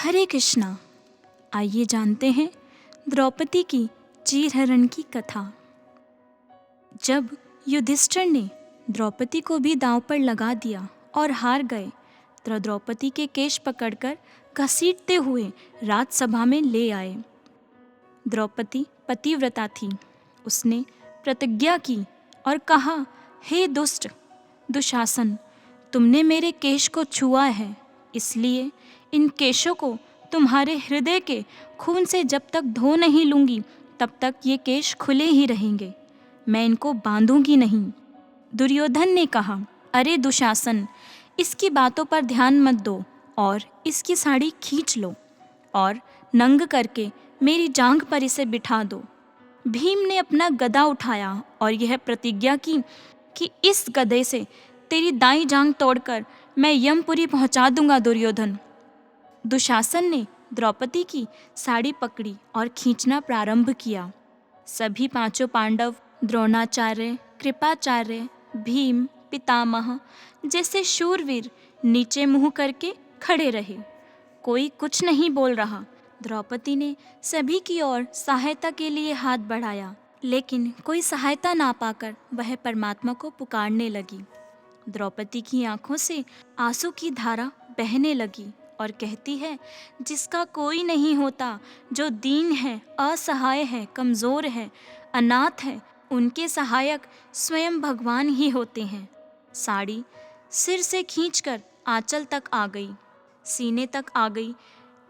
हरे कृष्णा। आइए जानते हैं द्रौपदी की चीरहरण की कथा। जब युधिष्ठिर ने द्रौपदी को भी दांव पर लगा दिया और हार गए, तो द्रौपदी के केश पकड़कर घसीटते हुए राजसभा में ले आए। द्रौपदी पतिव्रता थी। उसने प्रतिज्ञा की और कहा, हे दुष्ट दुशासन, तुमने मेरे केश को छुआ है, इसलिए इन केशों को तुम्हारे हृदय के खून से जब तक धो नहीं लूँगी तब तक ये केश खुले ही रहेंगे। मैं इनको बांधूंगी नहीं। दुर्योधन ने कहा, अरे दुशासन, इसकी बातों पर ध्यान मत दो और इसकी साड़ी खींच लो और नंग करके मेरी जांघ पर इसे बिठा दो। भीम ने अपना गदा उठाया और यह प्रतिज्ञा की कि इस गदे से तेरी दाईं जांघ तोड़कर मैं यमपुरी पहुंचा दूंगा। दुर्योधन। दुशासन ने द्रौपदी की साड़ी पकड़ी और खींचना प्रारंभ किया। सभी पांचों पांडव, द्रोणाचार्य, कृपाचार्य, भीम, पितामह जैसे शूरवीर नीचे मुंह करके खड़े रहे। कोई कुछ नहीं बोल रहा। द्रौपदी ने सभी की ओर सहायता के लिए हाथ बढ़ाया, लेकिन कोई सहायता ना पाकर वह परमात्मा को पुकारने लगी। द्रौपदी की आंखों से आंसू की धारा बहने लगी और कहती है, जिसका कोई नहीं होता, जो दीन है, असहाय है, कमज़ोर है, अनाथ है, उनके सहायक स्वयं भगवान ही होते हैं। साड़ी सिर से खींचकर आंचल तक आ गई, सीने तक आ गई।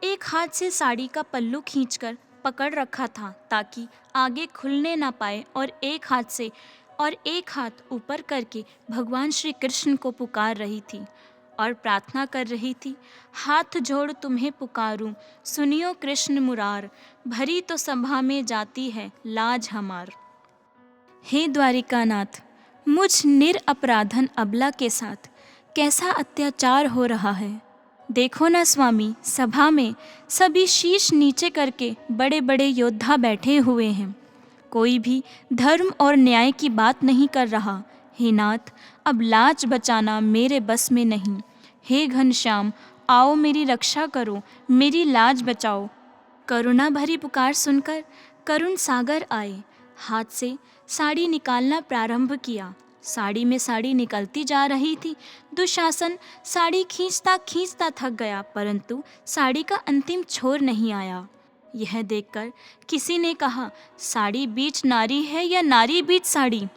एक हाथ से साड़ी का पल्लू खींचकर पकड़ रखा था ताकि आगे खुलने ना पाए और एक हाथ ऊपर करके भगवान श्री कृष्ण को पुकार रही थी और प्रार्थना कर रही थी, हाथ जोड़ तुम्हें पुकारूं, सुनियो कृष्ण मुरार, भरी तो सभा में जाती है लाज हमार। हे द्वारिकानाथ, मुझ निरपराधन अबला के साथ कैसा अत्याचार हो रहा है। देखो ना स्वामी, सभा में सभी शीश नीचे करके बड़े बड़े योद्धा बैठे हुए हैं। कोई भी धर्म और न्याय की बात नहीं कर रहा। हे नाथ, अब लाज बचाना मेरे बस में नहीं। हे घनश्याम, आओ मेरी रक्षा करो, मेरी लाज बचाओ। करुणा भरी पुकार सुनकर करुण सागर आए। हाथ से साड़ी निकालना प्रारंभ किया। साड़ी में साड़ी निकलती जा रही थी। दुशासन साड़ी खींचता खींचता थक गया, परंतु साड़ी का अंतिम छोर नहीं आया। यह देखकर किसी ने कहा, साड़ी बीच नारी है या नारी बीच साड़ी।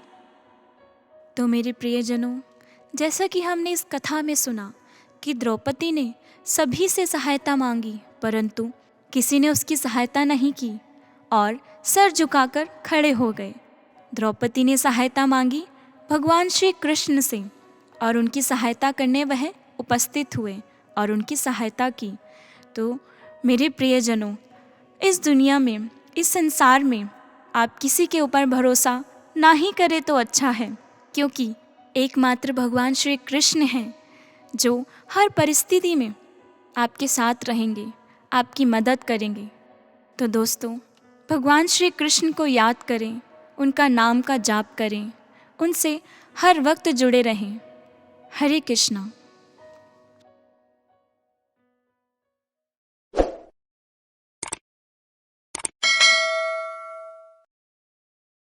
तो मेरे प्रियजनों, जैसा कि हमने इस कथा में सुना कि द्रौपदी ने सभी से सहायता मांगी, परंतु किसी ने उसकी सहायता नहीं की और सर झुकाकर खड़े हो गए। द्रौपदी ने सहायता मांगी भगवान श्री कृष्ण से और उनकी सहायता करने वह उपस्थित हुए और उनकी सहायता की। तो मेरे प्रियजनों, इस दुनिया में, इस संसार में आप किसी के ऊपर भरोसा ना ही करें तो अच्छा है, क्योंकि एकमात्र भगवान श्री कृष्ण हैं जो हर परिस्थिति में आपके साथ रहेंगे, आपकी मदद करेंगे। तो दोस्तों, भगवान श्री कृष्ण को याद करें, उनका नाम का जाप करें, उनसे हर वक्त जुड़े रहें। हरे कृष्णा।